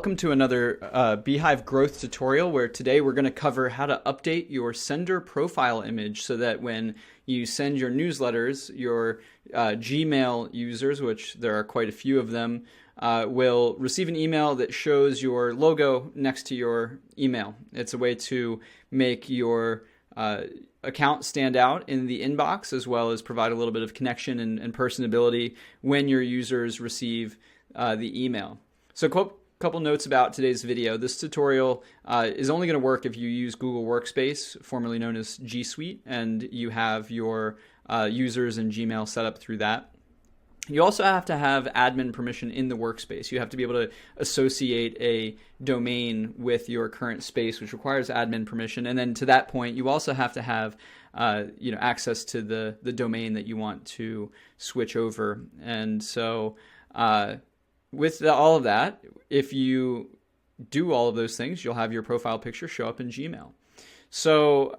welcome to another Beehiiv growth tutorial where today we're going to cover how to update your sender profile image so that when you send your newsletters, your Gmail users, which there are quite a few of them, will receive an email that shows your logo next to your email. It's a way to make your account stand out in the inbox, as well as provide a little bit of connection and personability when your users receive the email. So couple notes about today's video. This tutorial is only going to work if you use Google Workspace, formerly known as G Suite, and you have your users and Gmail set up through that. You also have to have admin permission in the workspace. You have to be able to associate a domain with your current space, which requires admin permission. And then to that point, you also have to have access to the domain that you want to switch over. And so with all of that, if you do all of those things, you'll have your profile picture show up in Gmail. So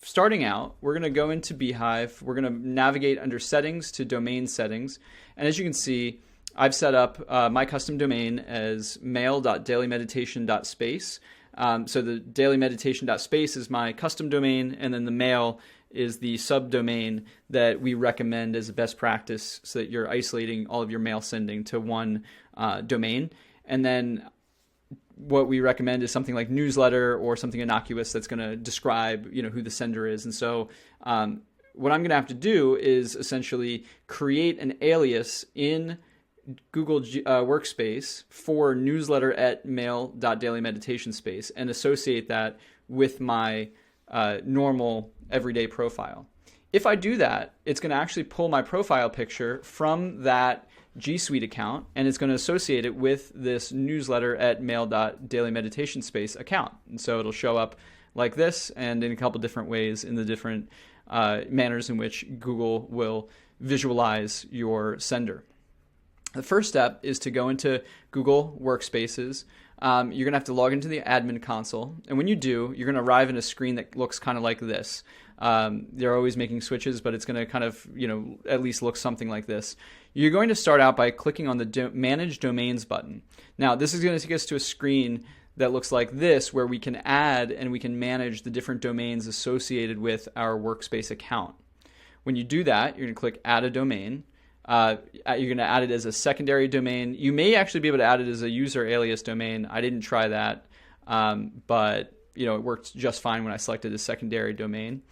starting out, we're going to go into Beehiiv. We're going to navigate under settings to domain settings. And as you can see, I've set up my custom domain as mail.dailymeditation.space. So the dailymeditation.space is my custom domain, and then the mail is the subdomain that we recommend as a best practice so that you're isolating all of your mail sending to one domain. And then what we recommend is something like newsletter or something innocuous that's going to describe, who the sender is. And so what I'm going to have to do is essentially create an alias in Google Workspace for newsletter@mail.dailymeditationspace and associate that with my normal everyday profile. If I do that, it's going to actually pull my profile picture from that G Suite account, and it's going to associate it with this newsletter@mail.dailymeditationspace account. And so it'll show up like this and in a couple different ways in the different manners in which Google will visualize your sender. The first step is to go into Google Workspaces. You're going to have to log into the admin console. And when you do, you're going to arrive in a screen that looks kind of like this. They're always making switches, but it's going to kind of, at least look something like this. You're going to start out by clicking on the Manage Domains button. Now, this is going to take us to a screen that looks like this, where we can add and we can manage the different domains associated with our Workspace account. When you do that, you're going to click Add a Domain. You're going to add it as a secondary domain. You may actually be able to add it as a user alias domain. I didn't try that, but it worked just fine when I selected a secondary domain.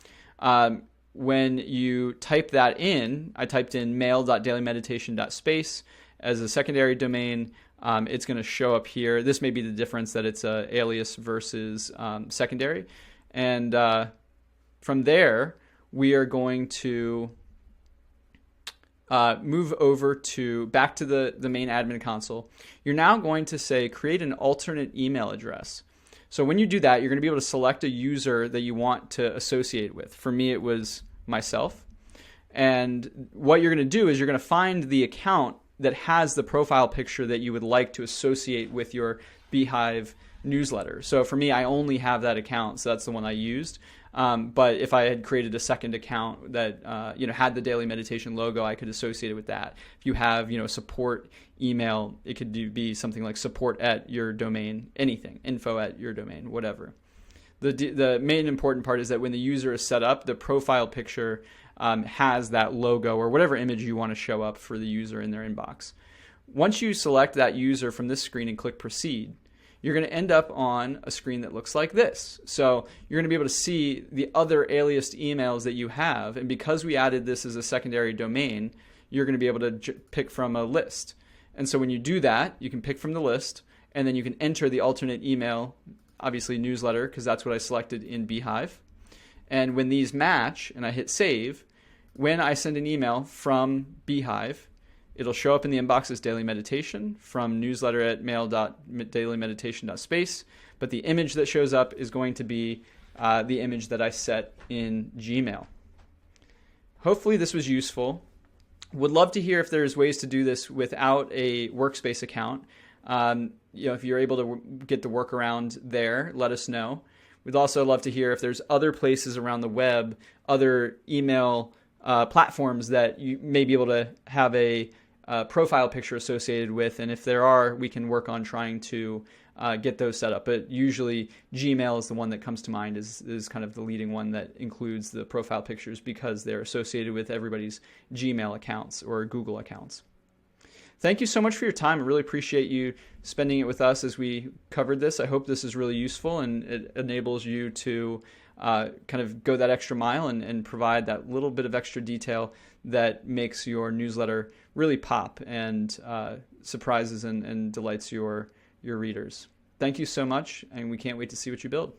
When you type that in, I typed in mail.dailymeditation.space as a secondary domain. It's going to show up here. This may be the difference, that it's a alias versus secondary. And from there, we are going to move over back to the main admin console. You're now going to say create an alternate email address. So when you do that, you're going to be able to select a user that you want to associate with. For me, it was myself. And what you're going to do is you're going to find the account that has the profile picture that you would like to associate with your Beehiiv newsletter. So for me, I only have that account, so that's the one I used. But if I had created a second account that had the daily meditation logo, I could associate it with that. If you have support email, it could be something like support at your domain, anything, info at your domain, whatever. The main important part is that when the user is set up, the profile picture has that logo or whatever image you want to show up for the user in their inbox. Once you select that user from this screen and click Proceed, you're going to end up on a screen that looks like this. So you're going to be able to see the other aliased emails that you have. And because we added this as a secondary domain, you're going to be able to pick from a list. And so when you do that, you can pick from the list, and then you can enter the alternate email, obviously newsletter, because that's what I selected in Beehiiv. And when these match and I hit save, when I send an email from Beehiiv, it'll show up in the inbox as daily meditation from newsletter@mail.dailymeditation.space, but the image that shows up is going to be the image that I set in Gmail. Hopefully this was useful. Would love to hear if there's ways to do this without a Workspace account. If you're able to get the workaround there, let us know. We'd also love to hear if there's other places around the web, other email platforms that you may be able to have a profile picture associated with, and if there are, we can work on trying to get those set up. But usually Gmail is the one that comes to mind is kind of the leading one that includes the profile pictures because they're associated with everybody's Gmail accounts or Google accounts. Thank you so much for your time. I really appreciate you spending it with us as we covered this. I hope this is really useful and it enables you to kind of go that extra mile and provide that little bit of extra detail that makes your newsletter really pop and surprises and delights your readers. Thank you so much, and we can't wait to see what you build.